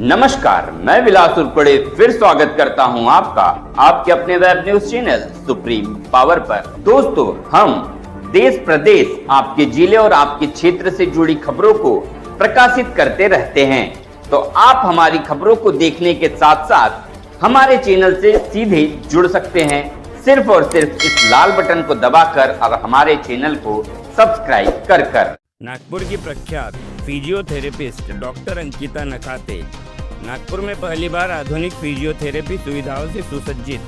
नमस्कार, मैं विलास उर्पड़े फिर स्वागत करता हूं आपका आपके अपने web news channel supreme power पर। दोस्तों, हम देश प्रदेश, आपके जिले और आपके क्षेत्र से जुड़ी खबरों को प्रकाशित करते रहते हैं। तो आप हमारी खबरों को देखने के साथ साथ हमारे चैनल से सीधे जुड़ सकते हैं, सिर्फ और सिर्फ इस लाल बटन को दबाकर और हमारे चैनल को सब्सक्राइब कर। नागपुर की प्रख्यात फिजियोथेरेपिस्ट डॉक्टर अंकिता नखाते नागपुर में पहली बार आधुनिक फिजियोथेरेपी सुविधाओं से सुसज्जित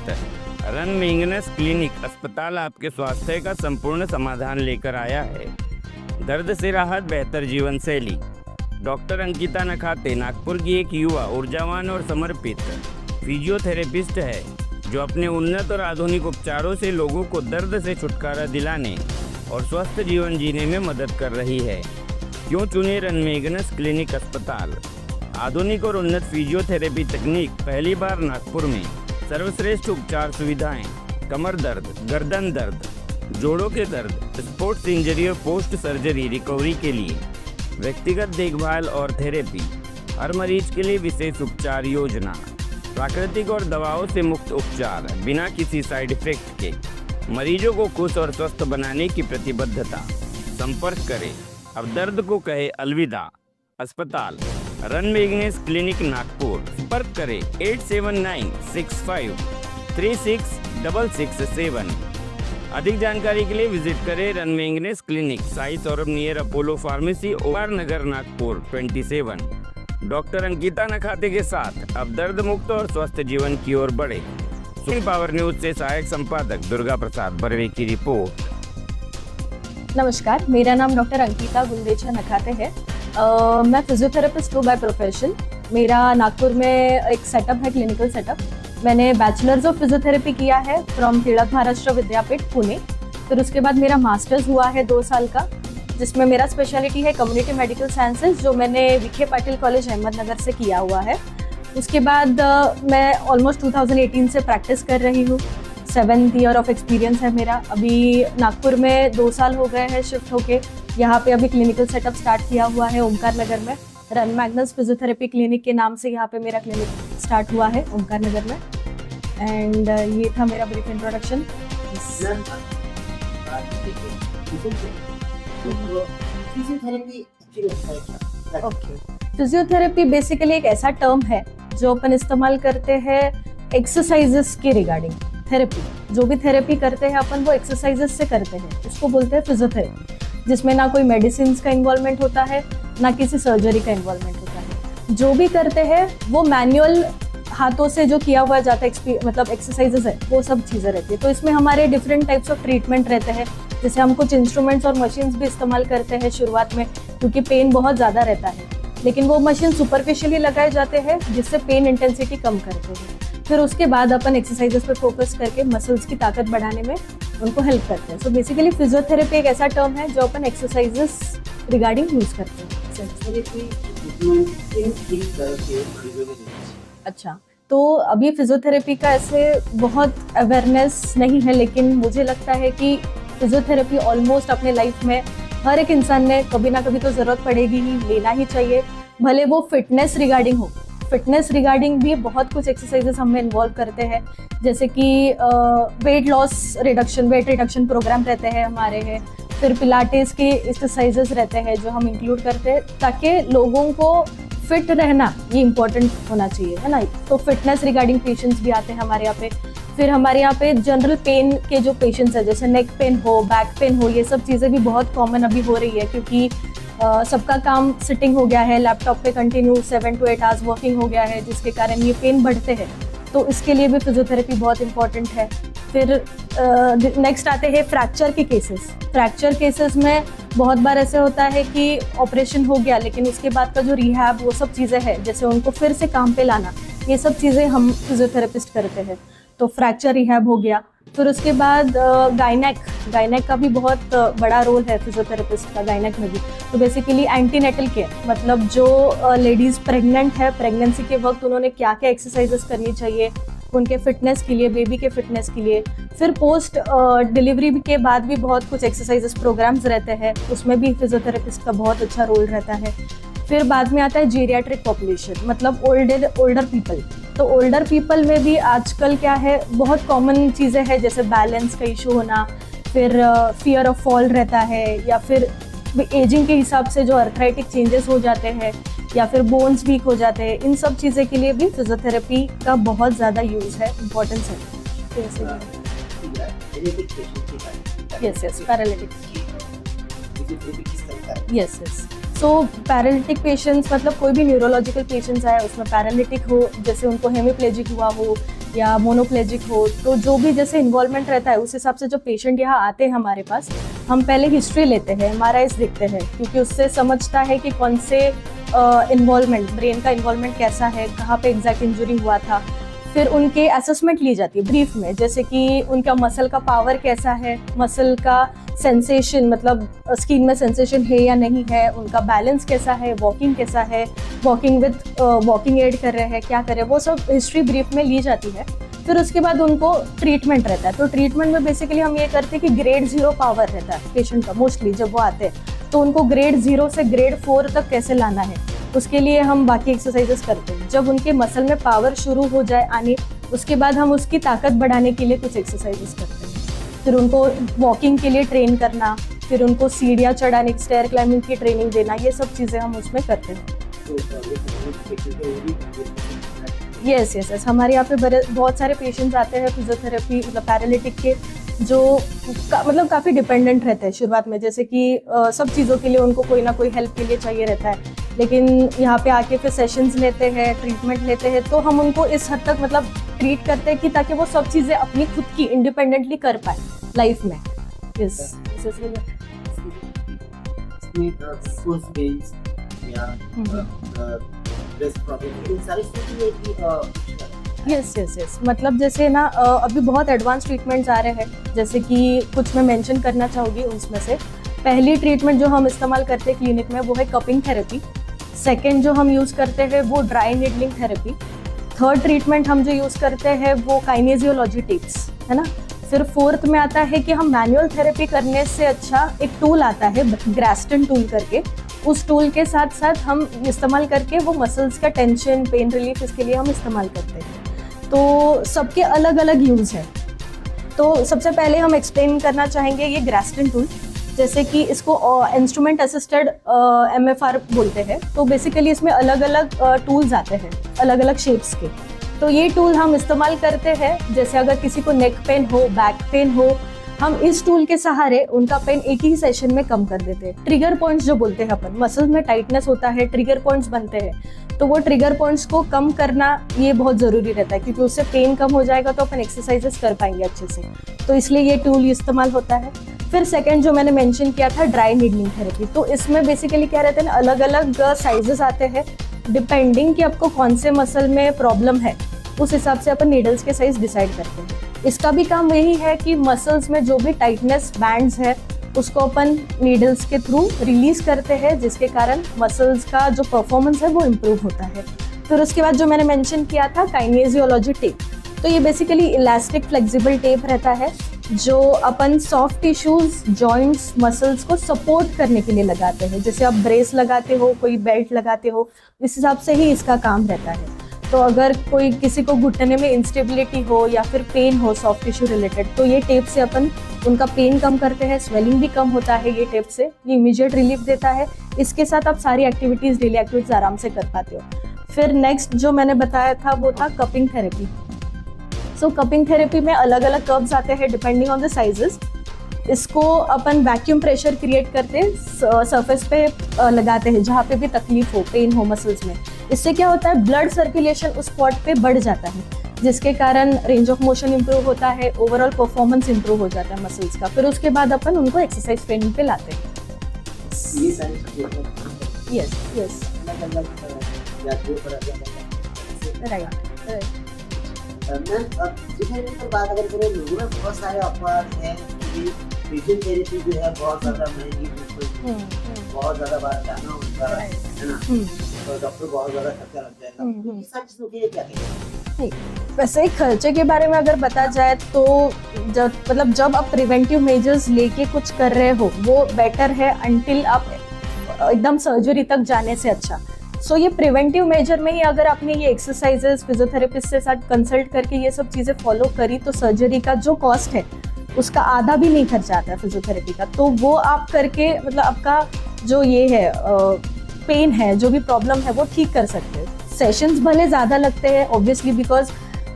रन मैग्नस क्लिनिक अस्पताल आपके स्वास्थ्य का संपूर्ण समाधान लेकर आया है। दर्द से राहत, बेहतर जीवन शैली। डॉक्टर अंकिता नखाते नागपुर की एक युवा, ऊर्जावान और समर्पित फिजियोथेरेपिस्ट है जो अपने उन्नत और आधुनिक उपचारों से लोगों को दर्द से छुटकारा दिलाने और स्वस्थ जीवन जीने में मदद कर रही है। क्यों चुने रन मैग्नस क्लिनिक अस्पताल? आधुनिक और उन्नत फिजियोथेरेपी तकनीक, पहली बार नागपुर में। सर्वश्रेष्ठ उपचार सुविधाएं, कमर दर्द, गर्दन दर्द, जोड़ों के दर्द, स्पोर्ट्स इंजरी और पोस्ट सर्जरी रिकवरी के लिए व्यक्तिगत देखभाल और थेरेपी। हर मरीज के लिए विशेष उपचार योजना, प्राकृतिक और दवाओं से मुक्त उपचार बिना किसी साइड इफेक्ट के। मरीजों को खुश और स्वस्थ बनाने की प्रतिबद्धता। संपर्क करें, अब दर्द को कहे अलविदा। अस्पताल रन मैग्नस क्लिनिक नागपुर। संपर्क करें 8796536667। अधिक जानकारी के लिए विजिट करें run Magnus clinic, Sai Saurabh near Apollo pharmacy, OR Nagar, Nagpur 27। Doctor Ankita Nakhate के साथ अब दर्द मुक्त और स्वस्थ जीवन की ओर बढ़े। सुप्रीम पावर न्यूज से सहायक संपादक दुर्गा प्रसाद बर्वे की रिपोर्ट। नमस्कार, मेरा नाम डॉक्टर अंकिता गुंदेचा नखाते है। मैं फिजियोथेरेपिस्ट हूँ बाय प्रोफेशन। मेरा नागपुर में एक सेटअप है, क्लिनिकल सेटअप। मैंने बैचलर्स ऑफ फिजियोथेरेपी किया है फ्रॉम टिळक महाराष्ट्र विद्यापीठ पुणे। फिर उसके बाद मेरा मास्टर्स हुआ है 2 साल का, जिसमें मेरा स्पेशलिटी है कम्युनिटी मेडिकल साइंसेज, जो मैंने विखे पाटिल कॉलेज अहमदनगर से किया हुआ है। उसके बाद मैं ऑलमोस्ट 2018 से प्रैक्टिस कर रही हूँ। 7th ईयर ऑफ एक्सपीरियंस है मेरा। अभी नागपुर में 2 साल हो गए हैं शिफ्ट होके। यहाँ पे अभी क्लिनिकल सेटअप स्टार्ट किया हुआ है ओमकार नगर में। रन मैग्नस फिजियोथेरेपी क्लिनिक के नाम से यहाँ पे मेरा क्लिनिक स्टार्ट हुआ है ओमकार नगर में। एंड ये था मेरा brief introduction. Okay, physiotherapy basically एक ऐसा टर्म है जो अपन इस्तेमाल करते हैं एक्सरसाइजेस के रिगार्डिंग। थेरेपी, जो भी थेरेपी करते हैं अपन, वो एक्सरसाइजेस से करते हैं, उसको बोलते हैं फिजियोथेरेपी, जिसमें ना कोई मेडिसिन का इन्वॉल्वमेंट होता है, ना किसी सर्जरी का इन्वॉल्वमेंट होता है। जो भी करते हैं वो मैनुअल हाथों से जो किया हुआ जाता है, मतलब एक्सरसाइजेस है, वो सब चीज़ें रहती है। तो इसमें हमारे डिफरेंट टाइप्स ऑफ ट्रीटमेंट रहते हैं। जैसे हम कुछ इंस्ट्रूमेंट्स और मशीन्स भी इस्तेमाल करते हैं शुरुआत में, क्योंकि पेन बहुत ज़्यादा रहता है, लेकिन वो मशीन सुपरफिशियली लगाए जाते हैं जिससे पेन इंटेंसिटी कम करते हैं। फिर उसके बाद अपन एक्सरसाइजेस पे फोकस करके मसल्स की ताकत बढ़ाने में उनको हेल्प करते हैं। सो बेसिकली फिजियोथेरेपी एक ऐसा टर्म है जो अपन एक्सरसाइजेस रिगार्डिंग यूज करते हैं। अच्छा, तो अभी फिजियोथेरेपी का ऐसे बहुत अवेयरनेस नहीं है, लेकिन मुझे लगता है कि फिजियोथेरेपी ऑलमोस्ट अपने लाइफ में हर एक इंसान ने कभी ना कभी तो ज़रूरत पड़ेगी ही, लेना ही चाहिए। भले वो फिटनेस रिगार्डिंग हो, फिटनेस रिगार्डिंग भी बहुत कुछ एक्सरसाइजेस हमें इन्वॉल्व करते हैं। जैसे कि weight loss reduction, weight reduction programme रहते हैं हमारे हैं। फिर पिलाटेस के एक्सरसाइजेस रहते हैं जो हम इंक्लूड करते हैं, ताकि लोगों को फिट रहना ये इम्पोर्टेंट होना चाहिए, है ना। तो फिटनेस रिगार्डिंग पेशेंट्स भी आते हैं हमारे यहाँ पे। फिर हमारे यहाँ पे जनरल पेन के जो पेशेंट्स हैं, जैसे नेक पेन हो, बैक पेन हो, ये सब चीज़ें भी बहुत कॉमन अभी हो रही है, क्योंकि सबका काम सिटिंग हो गया है, लैपटॉप पे कंटिन्यू 7 to 8 आवर्स वर्किंग हो गया है, जिसके कारण ये पेन बढ़ते हैं। तो इसके लिए भी फिजियोथेरेपी बहुत इंपॉर्टेंट है। फिर नेक्स्ट आते हैं फ्रैक्चर के केसेस। फ्रैक्चर केसेस में बहुत बार ऐसे होता है कि ऑपरेशन हो गया, लेकिन उसके बाद का जो रिहैब, वो सब चीज़ें हैं, जैसे उनको फिर से काम पे लाना, ये सब चीज़ें हम फिजियोथेरेपिस्ट करते हैं। तो फ्रैक्चर रिहैब हो गया। फिर उसके बाद गायनेक का भी बहुत बड़ा रोल है फिजियोथेरेपिस्ट का, गायनेक में भी। तो बेसिकली एंटीनेटल केयर, मतलब जो लेडीज़ प्रेग्नेंट है, प्रेगनेंसी के वक्त उन्होंने क्या क्या एक्सरसाइजेस करनी चाहिए उनके फिटनेस के लिए, बेबी के फिटनेस के लिए। फिर पोस्ट डिलीवरी के बाद भी बहुत कुछ एक्सरसाइजेस प्रोग्राम्स रहते हैं, उसमें भी फिजियोथेरेपिस्ट का बहुत अच्छा रोल रहता है। फिर बाद में आता है जीरियाट्रिक पॉपुलेशन, मतलब ओल्डर पीपल। तो ओल्डर पीपल में भी आजकल क्या है, बहुत कॉमन चीज़ें हैं, जैसे बैलेंस का इशू होना, फिर फियर ऑफ फॉल रहता है, या फिर एजिंग के हिसाब से जो अर्थराइटिक चेंजेस हो जाते हैं, या फिर बोन्स वीक हो जाते हैं। इन सब चीज़ें के लिए भी फिजियोथेरेपी का बहुत ज़्यादा यूज़ है, इम्पोर्टेंस है। Yes paralytic, yes. So paralytic patients मतलब कोई भी न्यूरोलॉजिकल पेशेंट्स आए, उसमें पैरालिटिक हो, जैसे उनको हेमीप्लेजिक हुआ हो या मोनोप्लेजिक हो, तो जो भी जैसे इन्वॉल्वमेंट रहता है उस हिसाब से जो पेशेंट यहाँ आते हैं हमारे पास, हम पहले हिस्ट्री लेते हैं, MRIs देखते हैं, क्योंकि उससे समझता है कि कौन से इन्वॉल्वमेंट, ब्रेन का इन्वॉल्वमेंट कैसा है, कहाँ पे एग्जैक्ट इंजरी हुआ था। फिर उनके असेसमेंट ली जाती है ब्रीफ में, जैसे कि उनका मसल का पावर कैसा है, मसल का सेंसेशन, मतलब स्किन में सेंसेशन है या नहीं है, उनका बैलेंस कैसा है, वॉकिंग कैसा है, वॉकिंग विद वॉकिंग एड कर रहे हैं, क्या कर रहे हैं, वो सब हिस्ट्री ब्रीफ में ली जाती है। फिर उसके बाद उनको ट्रीटमेंट रहता है। तो ट्रीटमेंट में बेसिकली हम ये करते हैं कि ग्रेड 0 पावर रहता है पेशेंट का, मोस्टली जब वो आते हैं, तो उनको ग्रेड 0 से ग्रेड 4 तक कैसे लाना है, उसके लिए हम बाकी एक्सरसाइजेस करते हैं। जब उनके मसल में पावर शुरू हो जाए आने, उसके बाद हम उसकी ताकत बढ़ाने के लिए कुछ एक्सरसाइजेस करते हैं। फिर उनको वॉकिंग के लिए ट्रेन करना, फिर उनको सीढ़ियाँ चढ़ाने, स्टेयर क्लाइंबिंग की ट्रेनिंग देना, ये सब चीज़ें हम उसमें करते हैं। यस हमारे यहाँ पे बहुत सारे पेशेंट्स आते हैं फिजियोथेरेपी, मतलब पैरालिटिक के, जो मतलब काफ़ी डिपेंडेंट रहते हैं शुरुआत में, जैसे कि सब चीज़ों के लिए उनको कोई ना कोई हेल्प के लिए चाहिए रहता है, लेकिन यहाँ पे आके फिर सेशंस लेते हैं, ट्रीटमेंट लेते हैं, तो हम उनको इस हद तक मतलब ट्रीट करते हैं कि ताकि वो सब चीज़ें अपनी खुद की इंडिपेंडेंटली कर पाए लाइफ में। यस मतलब जैसे ना अभी बहुत एडवांस ट्रीटमेंट्स आ रहे हैं, जैसे कि कुछ मैं मेंशन करना चाहूँगी उसमें से। पहली ट्रीटमेंट जो हम इस्तेमाल करते हैं क्लिनिक में वो है कपिंग थेरेपी। सेकेंड जो हम यूज़ करते हैं वो dry needling therapy. Third treatment हम जो यूज़ करते हैं वो काइनेजियोलॉजी टिप्स, है ना। फिर फोर्थ में आता है कि हम मैनुअल थेरेपी करने से अच्छा एक टूल आता है ग्रास्टन टूल करके, उस टूल के साथ साथ हम इस्तेमाल करके वो मसल्स का टेंशन, पेन रिलीफ, इसके लिए हम इस्तेमाल करते हैं। तो सबके अलग अलग यूज़ है। तो सबसे पहले हम एक्सप्लेन करना चाहेंगे ये ग्रास्टन टूल, जैसे कि इसको इंस्ट्रूमेंट असिस्टेड MFR बोलते हैं। तो बेसिकली इसमें अलग अलग टूल्स आते हैं, अलग अलग शेप्स के। तो ये टूल हम इस्तेमाल करते हैं, जैसे अगर किसी को नेक पेन हो, बैक पेन हो, हम इस टूल के सहारे उनका पेन एक ही सेशन में कम कर देते हैं। ट्रिगर पॉइंट्स जो बोलते हैं अपन, मसल्स में टाइटनेस होता है, ट्रिगर पॉइंट्स बनते हैं, तो वो ट्रिगर पॉइंट्स को कम करना ये बहुत ज़रूरी रहता है, क्योंकि उससे पेन कम हो जाएगा तो अपन एक्सरसाइजेस कर पाएंगे अच्छे से। तो इसलिए ये टूल इस्तेमाल होता है। फिर सेकंड जो मैंने मेंशन किया था ड्राई नीडलिंग थेरेपी, तो इसमें बेसिकली क्या रहता है ना, अलग अलग साइजेस आते हैं, डिपेंडिंग कि आपको कौन से मसल में प्रॉब्लम है, उस हिसाब से अपन नीडल्स के साइज डिसाइड करते हैं। इसका भी काम यही है कि मसल्स में जो भी टाइटनेस बैंड्स है उसको अपन नीडल्स के थ्रू रिलीज करते हैं, जिसके कारण मसल्स का जो परफॉर्मेंस है वो इम्प्रूव होता है। फिर उसके बाद जो मैंने मेंशन किया था काइनेजियोलॉजी टेप, तो ये बेसिकली इलास्टिक फ्लेक्सिबल टेप रहता है जो अपन सॉफ्ट टिश्यूज, जॉइंट्स, मसल्स को सपोर्ट करने के लिए लगाते हैं। जैसे आप ब्रेस लगाते हो, कोई बेल्ट लगाते हो, इस हिसाब से ही इसका काम रहता है। तो अगर कोई किसी को घुटने में इंस्टेबिलिटी हो या फिर पेन हो सॉफ्ट टिश्यू रिलेटेड, तो ये टेप से अपन उनका पेन कम करते हैं, स्वेलिंग भी कम होता है ये टेप से, ये इमीडिएट रिलीफ देता है। इसके साथ आप सारी एक्टिविटीज़, डेली एक्टिविटीज़ आराम से कर पाते हो। फिर नेक्स्ट जो मैंने बताया था वो था कपिंग थेरेपी। सो कपिंग थेरेपी में अलग अलग कर्व्स आते हैं डिपेंडिंग ऑन द साइजेस। इसको अपन वैक्यूम प्रेशर क्रिएट करते सरफेस पे लगाते हैं जहाँ पे भी तकलीफ हो, पेन हो मसल्स में। इससे क्या होता है, ब्लड सर्कुलेशन उस स्पॉट पे बढ़ जाता है, जिसके कारण रेंज ऑफ मोशन इंप्रूव होता है, ओवरऑल परफॉर्मेंस इंप्रूव हो जाता है मसल्स का। फिर उसके बाद अपन उनको एक्सरसाइज ट्रेनिंग पे लाते हैं। Yes right. बात अगर करें, लोगों में बहुत सारे अपवाद हैं कि फिजियोथेरेपी जो है बहुत ज्यादा महंगी, बहुत ज्यादा बार जाना होता है ना, तो डॉक्टर बहुत ज्यादा खर्चा लग जाएगा। ये सब चीजों के लिए क्या कहेंगे? वैसे खर्चे के बारे में अगर बता जाए तो जब आप प्रिवेंटिव मेजर्स लेके कुछ कर रहे हो वो बेटर है, अंटिल आप एकदम सर्जरी तक जाने से अच्छा। सो ये प्रिवेंटिव मेजर में ही अगर आपने ये एक्सरसाइजेस फिजियोथेरेपिस्ट के साथ कंसल्ट करके ये सब चीज़ें फॉलो करी तो सर्जरी का जो कॉस्ट है उसका आधा भी नहीं खर्चा आता है फिजियोथेरेपी का। तो वो आप करके मतलब आपका जो ये है पेन है, जो भी प्रॉब्लम है वो ठीक कर सकते हैं। सेशंस भले ज़्यादा लगते हैं ऑब्वियसली, बिकॉज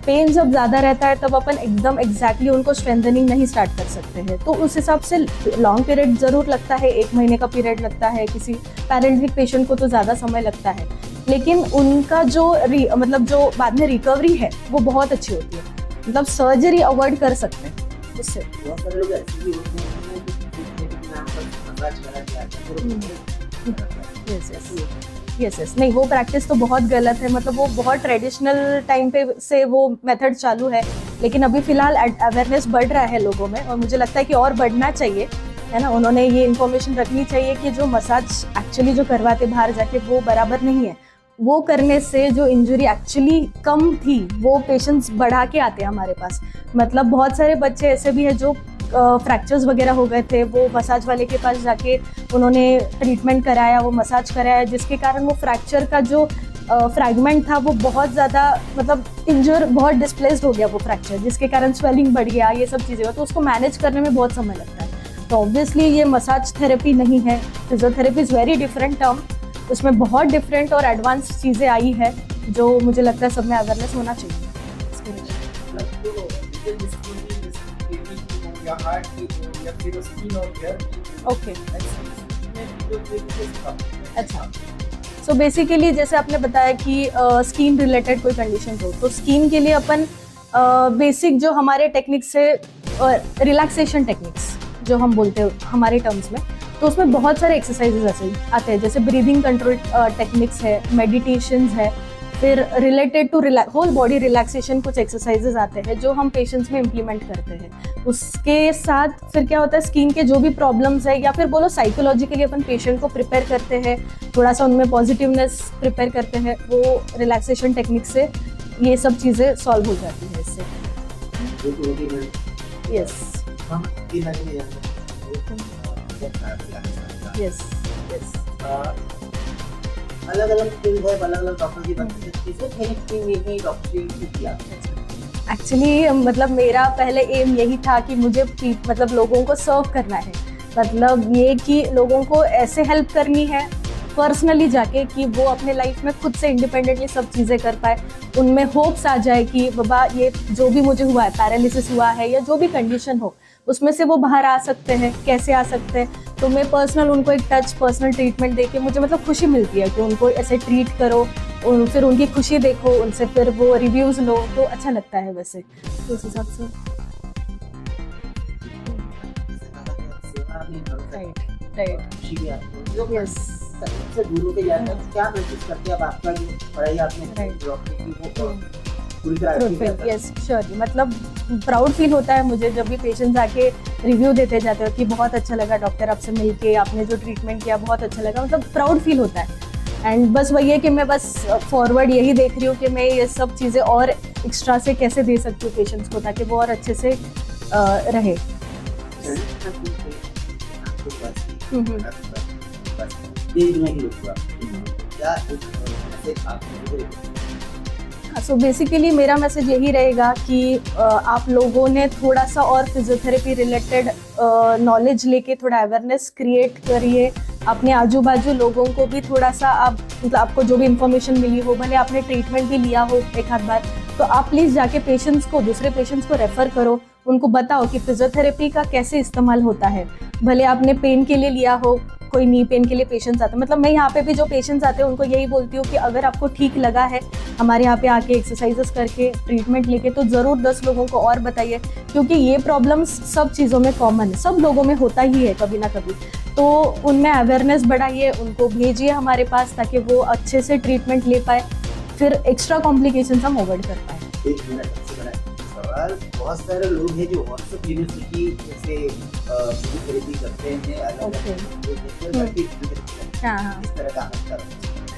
पेन जब ज़्यादा रहता है तब अपन एकदम एग्जैक्टली उनको स्ट्रेंथनिंग नहीं स्टार्ट कर सकते हैं। तो उस हिसाब से लॉन्ग पीरियड ज़रूर लगता है, 1 महीने का पीरियड लगता है, किसी पैरालिटिक पेशेंट को तो ज़्यादा समय लगता है, लेकिन उनका जो मतलब जो बाद में रिकवरी है वो बहुत अच्छी होती है। मतलब सर्जरी अवॉइड कर सकते हैं उससे। बहुत सारे लोग ऐसे भी होते हैं कि नाम पर मसाज करा के यस नहीं, वो प्रैक्टिस तो बहुत गलत है। मतलब वो बहुत ट्रेडिशनल टाइम पे से वो मेथड चालू है, लेकिन अभी फिलहाल अवेयरनेस बढ़ रहा है लोगों में और मुझे लगता है कि और बढ़ना चाहिए, है ना। उन्होंने ये इन्फॉर्मेशन रखनी चाहिए कि जो मसाज एक्चुअली जो करवाते बाहर जाके वो बराबर नहीं है। वो करने से जो इंजरी एक्चुअली कम थी वो पेशेंट्स बढ़ा के आते हैं हमारे पास। मतलब बहुत सारे बच्चे ऐसे भी हैं जो फ्रैक्चर्स वगैरह हो गए थे, वो मसाज वाले के पास जाके उन्होंने ट्रीटमेंट कराया, वो मसाज कराया, जिसके कारण वो फ्रैक्चर का जो फ्रैगमेंट था वो बहुत ज़्यादा मतलब इंजर बहुत डिस्प्लेस्ड हो गया वो फ्रैक्चर, जिसके कारण स्वेलिंग बढ़ गया, ये सब चीज़ें। तो उसको मैनेज करने में बहुत समय लगता है। तो ऑब्वियसली ये मसाज थेरेपी नहीं है, physiotherapy is very different term. उसमें बहुत डिफरेंट और एडवांस चीज़ें आई है जो मुझे लगता है सब में अवेयरनेस होना चाहिए। ओके, अच्छा। सो बेसिकली जैसे आपने बताया कि स्किन रिलेटेड कोई कंडीशन हो, तो स्किन के लिए अपन बेसिक जो हमारे टेक्निक्स है, रिलैक्सेशन टेक्निक्स जो हम बोलते हैं हमारे टर्म्स में, तो उसमें बहुत सारे एक्सरसाइजेज ऐसे आते हैं, जैसे ब्रीदिंग कंट्रोल टेक्निक्स है, मेडिटेशंस है, फिर related to whole body relaxation कुछ एक्सरसाइजेज आते हैं जो हम पेशेंट्स में इम्प्लीमेंट करते हैं। उसके साथ फिर क्या होता है, स्किन के जो भी प्रॉब्लम्स है या फिर बोलो साइकोलॉजिकली अपन पेशेंट को प्रिपेयर करते हैं, थोड़ा सा उनमें पॉजिटिवनेस प्रिपेयर करते हैं, वो रिलैक्सेशन टेक्निक से ये सब चीज़ें सॉल्व हो जाती है इससे। यस यस यस अलग अलग फील्ड है, अलग अलग डॉक्टर की बात करते हैं, फिजियोथेरेपी में ही डॉक्टरी किया। एक्चुअली मतलब मेरा पहले एम यही था कि मुझे मतलब लोगों को सर्व करना है, मतलब ये कि लोगों को ऐसे हेल्प करनी है पर्सनली जाके कि वो अपने लाइफ में खुद से इंडिपेंडेंटली सब चीज़ें कर पाए, उनमें होप्स आ जाए कि बाबा ये जो भी मुझे हुआ है, पैरालिसिस हुआ है या जो भी कंडीशन हो, उसमें से वो बाहर आ सकते हैं, कैसे आ सकते हैं। तो मैं पर्सनल उनको एक टच, पर्सनल ट्रीटमेंट देके मुझे मतलब खुशी मिलती है कि उनको ऐसे ट्रीट करो, फिर उनकी खुशी देखो, उनसे फिर वो रिव्यूज़ लो, तो अच्छा लगता है वैसे। तो उस हिसाब से यस से दूर होके जाता है, क्या महसूस करते हैं आप? आपका जो पढ़ाई आपने डॉक्टर की वो पूरी तरह यस श्योरली, मतलब प्राउड फील होता है मुझे जब भी पेशेंट्स आके रिव्यू देते जाते हो कि बहुत अच्छा लगा डॉक्टर आपसे मिलके, आपने जो ट्रीटमेंट किया बहुत अच्छा लगा, मतलब प्राउड फील होता है। एंड बस वही है कि मैं बस फॉरवर्ड यही देख रही हूँ कि मैं ये सब चीज़ें और एक्स्ट्रा से कैसे दे सकती हूँ पेशेंट्स को, ताकि वो और अच्छे से रहे। सो बेसिकली मेरा मैसेज यही रहेगा कि आप लोगों ने थोड़ा सा और फिजियोथेरेपी रिलेटेड नॉलेज लेके थोड़ा अवेयरनेस क्रिएट करिए, अपने आजू बाजू लोगों को भी थोड़ा सा आप मतलब आपको जो भी इंफॉर्मेशन मिली हो, भले आपने ट्रीटमेंट भी लिया हो एक आध बार, तो आप प्लीज़ जाके पेशेंट्स को, दूसरे पेशेंट्स को रेफ़र करो, उनको बताओ कि फिजियोथेरेपी का कैसे इस्तेमाल होता है। भले आपने पेन के लिए लिया हो, कोई नी पेन के लिए पेशेंट्स आते हैं, मतलब मैं यहाँ पे भी जो पेशेंट्स आते हैं उनको यही बोलती हूँ कि अगर आपको ठीक लगा है हमारे यहाँ पे आके एक्सरसाइजेस करके ट्रीटमेंट लेके, तो ज़रूर 10 लोगों को और बताइए, क्योंकि ये प्रॉब्लम्स सब चीज़ों में कॉमन है, सब लोगों में होता ही है कभी ना कभी। तो उनमें अवेयरनेस बढ़ाइए, उनको भेजिए हमारे पास, ताकि वो अच्छे से ट्रीटमेंट ले पाए, फिर एक्स्ट्रा कॉम्प्लिकेशंस हम अवॉइड कर पाए। एक मेरा सबसे बड़ा सवाल, बहुत सारे लोग हैं जो व्हाट्सएप यूनिवर्सिटी जैसे फिजियोथेरेपी करते हैं, हाँ इस तरह का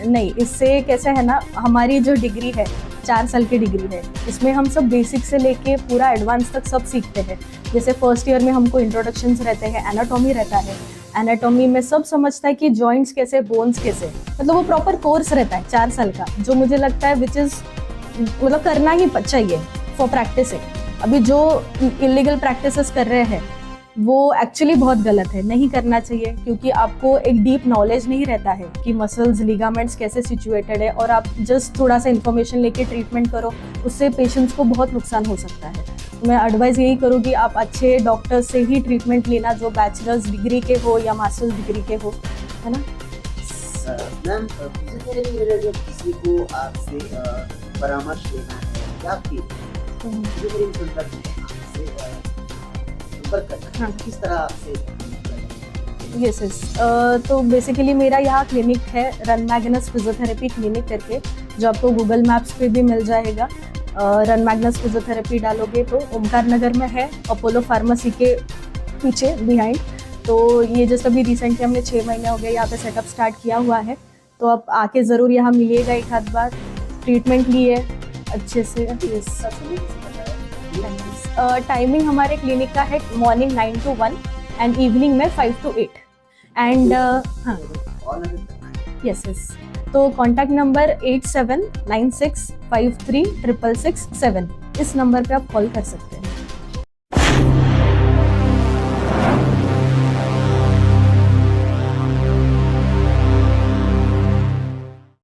नहीं, इससे कैसे है ना, हमारी जो डिग्री है 4 साल की डिग्री है। इसमें हम सब बेसिक से लेके पूरा एडवांस तक सब सीखते हैं। जैसे फर्स्ट ईयर में हमको इंट्रोडक्शंस रहते हैं, एनाटॉमी रहता है। एनाटॉमी में सब समझता है कि जॉइंट्स कैसे, बोन्स कैसे, मतलब वो प्रॉपर कोर्स रहता है 4 साल का, जो मुझे लगता है विच इज़ मतलब करना ही चाहिए फॉर प्रैक्टिसिंग। अभी जो इलीगल प्रैक्टिसेस कर रहे हैं वो एक्चुअली बहुत गलत है, नहीं करना चाहिए, क्योंकि आपको एक डीप नॉलेज नहीं रहता है कि मसल्स, लिगामेंट्स कैसे सिचुएटेड है, और आप जस्ट थोड़ा सा इन्फॉर्मेशन लेके ट्रीटमेंट करो, उससे पेशेंट्स को बहुत नुकसान हो सकता है। तो मैं एडवाइस यही करूँगी, आप अच्छे डॉक्टर से ही ट्रीटमेंट लेना, जो बैचलर्स डिग्री के हो या मास्टर्स डिग्री के हो, है ना। मैम, फिजियोथेरेपी रिलेटेड किसी को आपसे परामर्श लेना है या फिर फिजियोथेरेपी सेंटर में आपसे संपर्क करना है, किस तरह आपसे? यस यस, तो बेसिकली मेरा यहाँ क्लिनिक है, रन मैग्नस फिजियोथेरेपी क्लिनिक करके, जो आपको गूगल मैप्स पे भी मिल जाएगा। रन मैग्नस फिजियोथेरेपी डालोगे तो ओमकार नगर में है, अपोलो फार्मेसी के पीछे बिहाइंड। तो ये जस्ट अभी रिसेंटली हमने 6 महीने हो गए यहाँ पे सेटअप स्टार्ट किया हुआ है, तो आप आके ज़रूर यहाँ मिलिएगा एक आध बार, ट्रीटमेंट लिए अच्छे से। टाइमिंग हमारे क्लिनिक का है मॉर्निंग 9 to 1 एंड इवनिंग में 5 to 8 एंड हाँ यस यस। तो कॉन्टैक्ट नंबर 8796536667, इस नंबर पे आप कॉल कर सकते हैं।